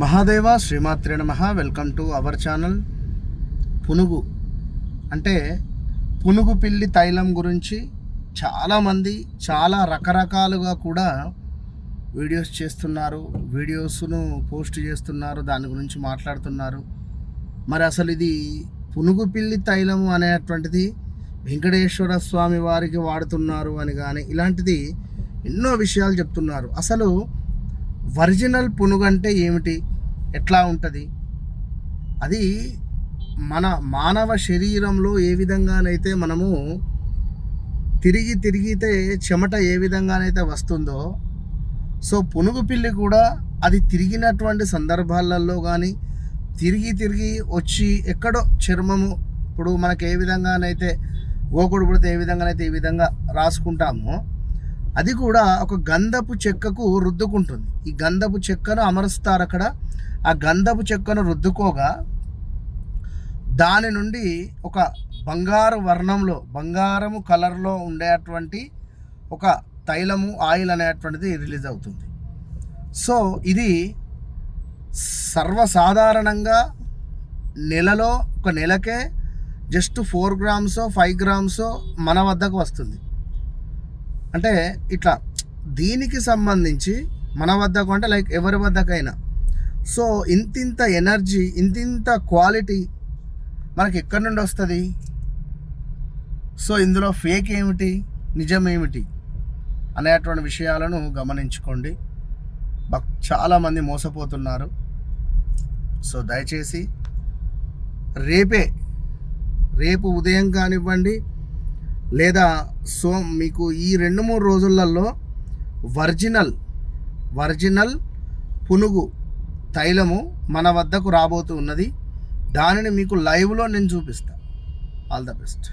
మహాదేవ శ్రీమాత్రే నమః. Welcome to our channel. పునుగు అంటే పునుగు పిల్లి తైలం గురించి చాలామంది చాలా రకరకాలుగా కూడా వీడియోస్ చేస్తున్నారు, వీడియోస్ను పోస్ట్ చేస్తున్నారు, దాని గురించి మాట్లాడుతున్నారు. మరి అసలు ఇది పునుగు పిల్లి తైలం అనేటువంటిది వెంకటేశ్వర స్వామి వారికి వాడుతున్నారు అని కానీ ఇలాంటిది ఎన్నో విషయాలు చెప్తున్నారు. అసలు ఒరిజినల్ పునుగు అంటే ఏమిటి, ఎట్లా ఉంటుంది, అది మన మానవ శరీరంలో ఏ విధంగానైతే మనము తిరిగితే చెమట ఏ విధంగానైతే వస్తుందో, సో పునుగు పిల్లి కూడా అది తిరిగినటువంటి సందర్భాలలో కానీ తిరిగి వచ్చి ఎక్కడో చర్మము, ఇప్పుడు మనకి ఏ విధంగానైతే గోకుడు పుడితే ఏ విధంగానైతే ఈ విధంగా రాసుకుంటామో, అది కూడా ఒక గంధపు చెక్కకు రుద్దుకుంటుంది. ఈ గంధపు చెక్కను అమరుస్తారు అక్కడ. ఆ గంధపు చెక్కను రుద్దుకోగా దాని నుండి ఒక బంగారు వర్ణంలో, బంగారము కలర్లో ఉండేటువంటి ఒక తైలము, ఆయిల్ అనేటువంటిది రిలీజ్ అవుతుంది. సో ఇది సర్వసాధారణంగా నెలలో ఒక నెలకే జస్ట్ 4 గ్రామ్సో 5 గ్రామ్సో మన వద్దకు వస్తుంది. అంటే ఇట్లా దీనికి సంబంధించి మన వద్దకు అంటే లైక్ ఎవరి వద్దకైనా, సో ఇంతింత ఎనర్జీ, ఇంతింత క్వాలిటీ మనకి ఎక్కడి నుండి వస్తుంది? సో ఇందులో ఫేక్ ఏమిటి, నిజం ఏమిటి అనేటువంటి విషయాలను గమనించుకోండి. చాలామంది మోసపోతున్నారు. సో దయచేసి రేపు ఉదయం కానివ్వండి, లేదా మీకు ఈ 2-3 రోజులలో ఒరిజినల్ పునుగు తైలము మన వద్దకు రాబోతూ ఉన్నది. దానిని మీకు లైవ్లో నేను చూపిస్తాను. All the best.